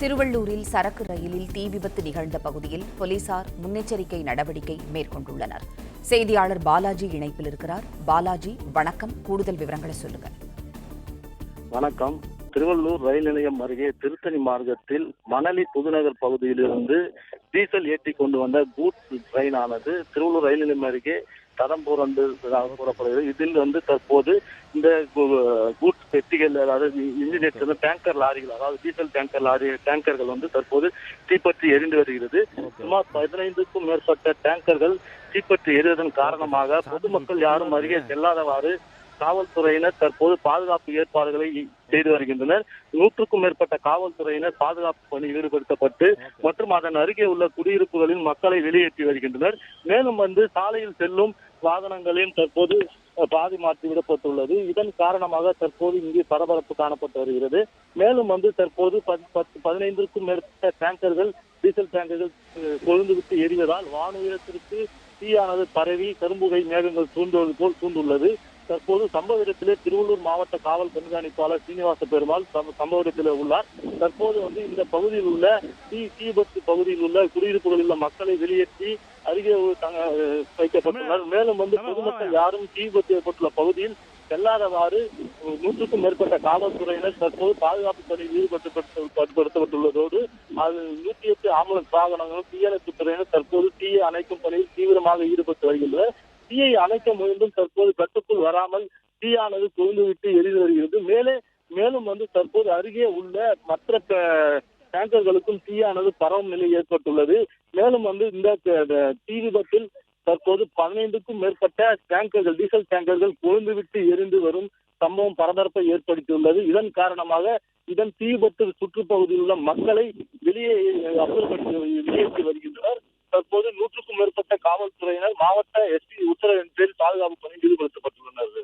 திருவள்ளூரில் சரக்கு ரயிலில் தீ விபத்து நிகழ்ந்த பகுதியில் போலீசார் முன்னெச்சரிக்கை நடவடிக்கை மேற்கொண்டுள்ளனர். செய்தியாளர் பாலாஜி இணைப்பில் இருக்கிறார். பாலாஜி, வணக்கம். கூடுதல் விவரங்களை சொல்லுங்க. வணக்கம். திருவள்ளூர் ரயில் நிலையம் அருகே திருத்தணி மார்க்கத்தில் மணலி புதுநகர் பகுதியிலிருந்து டீசல் ஏற்றி கொண்டு வந்த கூட்ஸ் ட்ரெயின் ஆனது திருவள்ளூர் ரயில் நிலையம் அருகே தடம் புரண்டு கூறப்படுகிறது. இதில் தற்போது இந்த கூட்ஸ் பெட்டிகள், அதாவது இன்ஜின் டேங்கர் லாரிகள், அதாவது டீசல் டேங்கர்கள் தற்போது தீப்பற்றி எரிந்து வருகிறது. சுமார் 15க்கும் மேற்பட்ட டேங்கர்கள் தீப்பற்றி எரிவதன் காரணமாக பொதுமக்கள் யாரும் அருகே செல்லாதவாறு காவல்துறையினர் தற்போது பாதுகாப்பு ஏற்பாடுகளை செய்து வருகின்றனர். 100க்கும் மேற்பட்ட காவல்துறையினர் பாதுகாப்பு பணியில் ஈடுபடுத்தப்பட்டு மற்றும் அதன் அருகே உள்ள குடியிருப்புகளில் மக்களை வெளியேற்றி வருகின்றனர். மேலும் சாலையில் செல்லும் வாகனங்களையும் தற்போது பாதி மாற்றி விடப்பட்டுள்ளது. இதன் காரணமாக தற்போது இங்கே பரபரப்பு காணப்பட்டு வருகிறது. மேலும் தற்போது 15க்கும் மேற்பட்ட டேங்கர்கள், டீசல் டேங்கர்கள் கொழுந்துவிட்டு எரிவதால் வானுயரத்திற்கு தீயானது பரவி கரும்புகை மேகங்கள் சூழ்ந்துள்ளது போல் சூழ்ந்துள்ளது. தற்போது சம்பவ இடத்திலே திருவள்ளூர் மாவட்ட காவல் கண்காணிப்பாளர் சீனிவாச பெருமாள் சம்பவ இடத்திலே உள்ளார். தற்போது இந்த பகுதியில் உள்ள தீ விபத்து பகுதியில் உள்ள குடியிருப்புகளில் உள்ள மக்களை வெளியேற்றி அருகே வைக்கப்பட்டுள்ளனர். மேலும் பொதுமக்கள் யாரும் தீ விபத்து ஏற்பட்டுள்ள பகுதியில் செல்லாதவாறு 100க்கும் மேற்பட்ட காவல்துறையினர் தற்போது பாதுகாப்பு பணியில் ஈடுபடுத்தப்பட்டுள்ளதோடு 108 ஆம்புலன்ஸ் வாகனங்களும் தீயணைப்பு துறையினர் தற்போது தீயை அணைக்கும் பணியில் தீவிரமாக ஈடுபட்டு வருகின்றனர். தீயை அணைக்க முயன்றும் தற்போது கட்டுக்குள் வராமல் தீயானது கொழுந்துவிட்டு எரிந்து வருகிறது. மேலும் தற்போது அருகே உள்ள மற்ற டேங்கர்களுக்கும் தீயானது பரவும் நிலை ஏற்பட்டுள்ளது. மேலும் இந்த தீ விபத்தில் தற்போது 15க்கும் மேற்பட்ட டேங்கர்கள், டீசல் டேங்கர்கள் கொழுந்துவிட்டு எரிந்து வரும் சம்பவம் பரபரப்பை ஏற்படுத்தியுள்ளது. இதன் காரணமாக தீ விபத்து சுற்றுப்பகுதியில் உள்ள மக்களை வெளியேற்றி வருகின்றனர். தற்போது 100க்கும் மேற்பட்ட காவல்துறையினர் மாவட்ட எஸ்பி உத்தரவின் பேரில் பாதுகாப்பு பணியில் ஈடுபடுத்தப்பட்டுள்ளனர்.